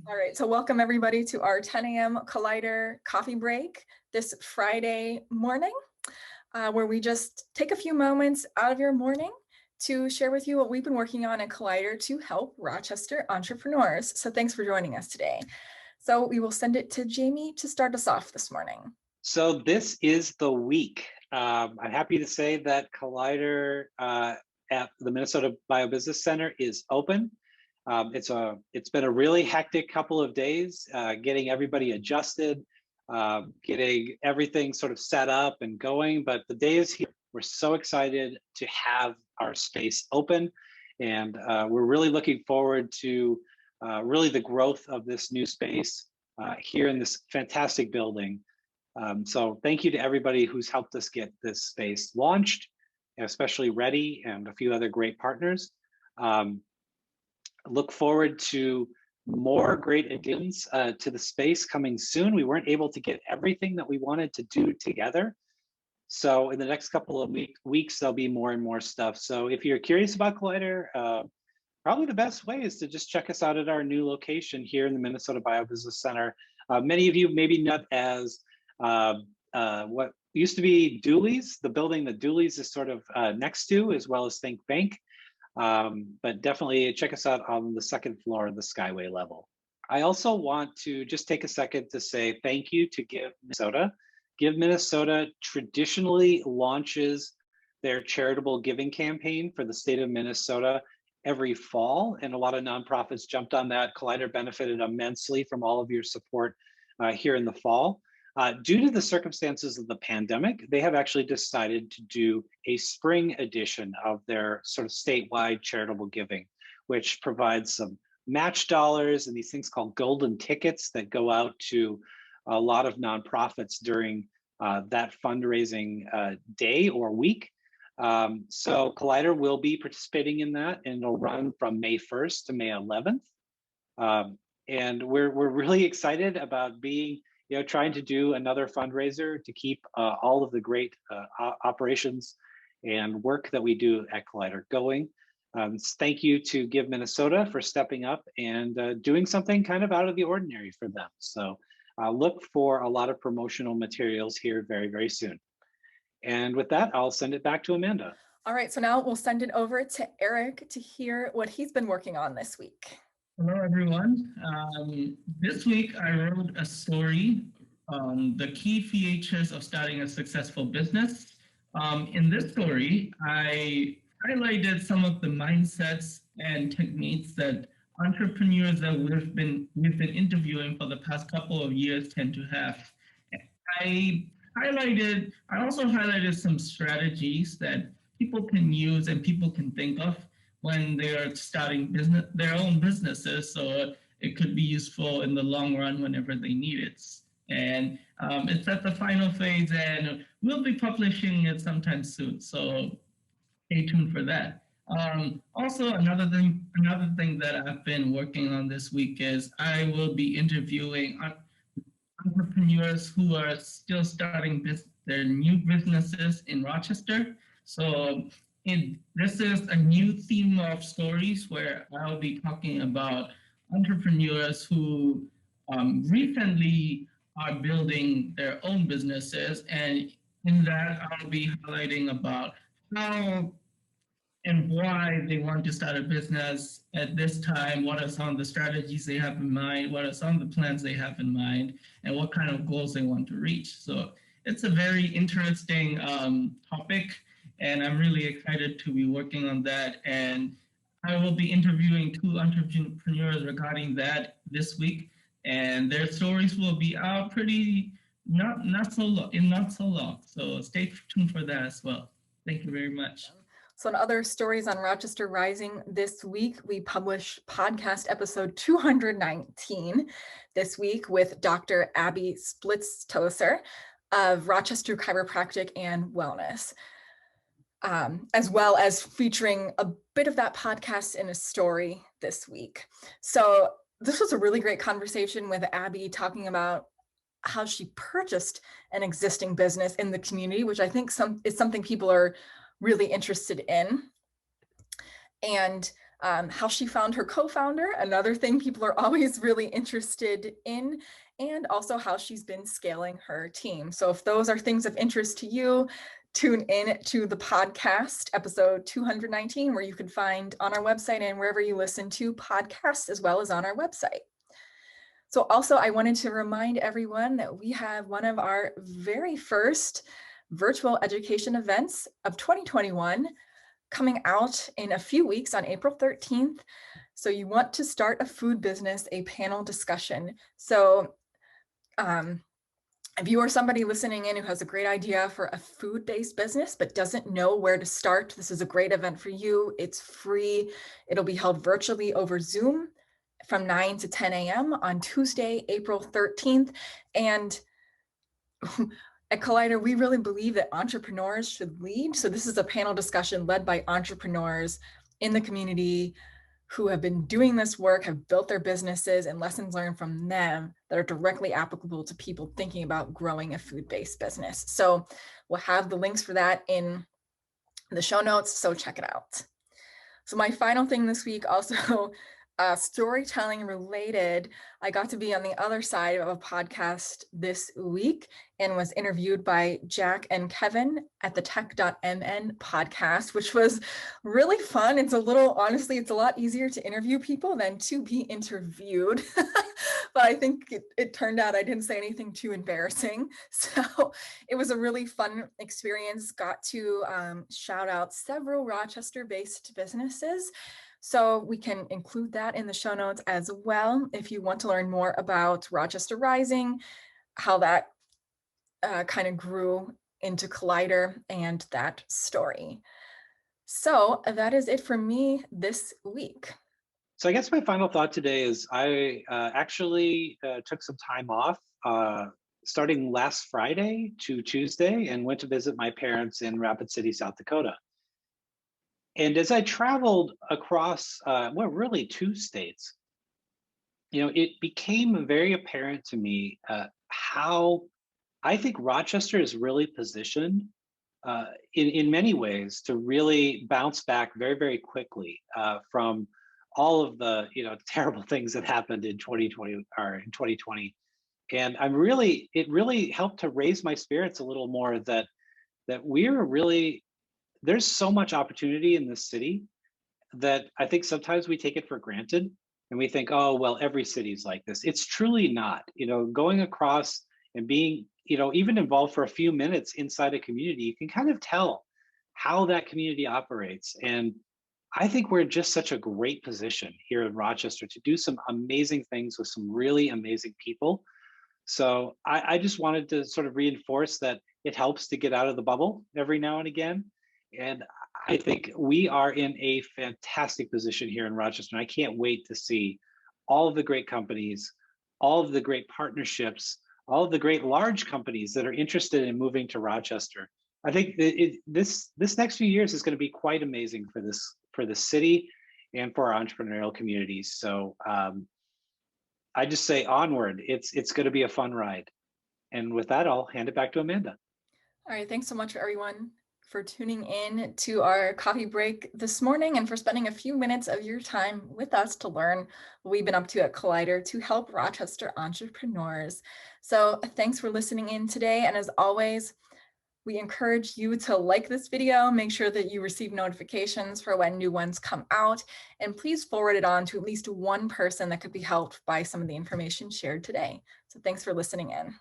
All right, so welcome everybody to our 10 a.m. Collider coffee break this Friday morning, where we just take a few moments out of your morning to share with you what we've been working on at Collider to help Rochester entrepreneurs. So thanks for joining us today. So we will send it to Jamie to start us off this morning. So this is the week. I'm happy to say that Collider at the Minnesota Biobusiness Center is open. It's been a really hectic couple of days, getting everybody adjusted, getting everything sort of set up and going. But the day is here. We're so excited to have our space open, and we're really looking forward to really the growth of this new space here in this fantastic building. So thank you to everybody who's helped us get this space launched, especially Ready and a few other great partners. Look forward to more great additions to the space coming soon. We weren't able to get everything that we wanted to do together. So in the next couple of weeks, there'll be more and more stuff. So if you're curious about Collider, probably the best way is to just check us out at our new location here in the Minnesota Biobusiness Center. Many of you maybe know as what used to be Dooley's, the building that Dooley's is sort of next to, as well as Think Bank. But definitely check us out on the second floor of the Skyway level. I also want to just take a second to say thank you to Give Minnesota. Give Minnesota traditionally launches their charitable giving campaign for the state of Minnesota every fall, and a lot of nonprofits jumped on that. Collider benefited immensely from all of your support here in the fall. Due to the circumstances of the pandemic, they have actually decided to do a spring edition of their sort of statewide charitable giving, which provides some match dollars and these things called golden tickets that go out to a lot of nonprofits during that fundraising day or week. So Collider will be participating in that, and it'll run from May 1st to May 11th. And we're really excited about being trying to do another fundraiser to keep all of the great operations and work that we do at Collider going. Thank you to Give Minnesota for stepping up and doing something kind of out of the ordinary for them. So look for a lot of promotional materials here very, very soon. And with that, I'll send it back to Amanda. All right, so now we'll send it over to Eric to hear what he's been working on this week. Hello, everyone. This week, I wrote a story, the key features of starting a successful business. In this story, I highlighted some of the mindsets and techniques that entrepreneurs that we've been interviewing for the past couple of years tend to have. I also highlighted some strategies that people can use and people can think of when they are starting their own businesses, so it could be useful in the long run whenever they need it. And it's at the final phase, and we'll be publishing it sometime soon, so stay tuned for that. Also, another thing that I've been working on this week is I will be interviewing entrepreneurs who are still starting their new businesses in Rochester. So this is a new theme of stories where I'll be talking about entrepreneurs who recently are building their own businesses. And in that, I'll be highlighting about how and why they want to start a business at this time, what are some of the strategies they have in mind, what are some of the plans they have in mind, and what kind of goals they want to reach. So it's a very interesting topic, and I'm really excited to be working on that. And I will be interviewing 2 entrepreneurs regarding that this week, and their stories will be out not so long. So stay tuned for that as well. Thank you very much. So in other stories on Rochester Rising this week, we published podcast episode 219 this week with Dr. Abby Splittstoeser of Rochester Chiropractic and Wellness, as well as featuring a bit of that podcast in a story this week. So this was a really great conversation with Abby talking about how she purchased an existing business in the community, which I think is something people are really interested in. And how she found her co-founder, another thing people are always really interested in, and also how she's been scaling her team. So if those are things of interest to you, tune in to the podcast, episode 219, where you can find on our website and wherever you listen to podcasts, as well as on our website. So also, I wanted to remind everyone that we have one of our very first virtual education events of 2021 coming out in a few weeks on April 13th. So you want to start a food business, a panel discussion. So if you are somebody listening in who has a great idea for a food-based business but doesn't know where to start, this is a great event for you. It's free. It'll be held virtually over Zoom from 9 to 10 a.m. on Tuesday, April 13th. And at Collider, we really believe that entrepreneurs should lead. So this is a panel discussion led by entrepreneurs in the community who have been doing this work, have built their businesses, and lessons learned from them that are directly applicable to people thinking about growing a food-based business. So we'll have the links for that in the show notes, so check it out. So my final thing this week, also storytelling related, I got to be on the other side of a podcast this week and was interviewed by Jack and Kevin at the tech.mn podcast, which was really fun. It's a little, honestly, it's a lot easier to interview people than to be interviewed. But I think it turned out I didn't say anything too embarrassing. So it was a really fun experience. Got to shout out several Rochester-based businesses. So we can include that in the show notes as well if you want to learn more about Rochester Rising, how that kind of grew into Collider and that story. So that is it for me this week. So I guess my final thought today is I actually took some time off starting last Friday to Tuesday and went to visit my parents in Rapid City, South Dakota. And as I traveled across, really 2 states, it became very apparent to me how I think Rochester is really positioned in many ways to really bounce back very, very quickly from all of the terrible things that happened in 2020 or in 2020. And it really helped to raise my spirits a little more that we're really, there's so much opportunity in this city that I think sometimes we take it for granted and we think, oh, well, every city's like this. It's truly not. Going across and being, even involved for a few minutes inside a community, you can kind of tell how that community operates. And I think we're in just such a great position here in Rochester to do some amazing things with some really amazing people. So I just wanted to sort of reinforce that it helps to get out of the bubble every now and again. And I think we are in a fantastic position here in Rochester. And I can't wait to see all of the great companies, all of the great partnerships, all of the great large companies that are interested in moving to Rochester. I think this next few years is going to be quite amazing for the city and for our entrepreneurial communities. So I just say onward. It's going to be a fun ride. And with that, I'll hand it back to Amanda. All right, thanks so much everyone for tuning in to our coffee break this morning and for spending a few minutes of your time with us to learn what we've been up to at Collider to help Rochester entrepreneurs. So thanks for listening in today. And as always, we encourage you to like this video, make sure that you receive notifications for when new ones come out, and please forward it on to at least one person that could be helped by some of the information shared today. So thanks for listening in.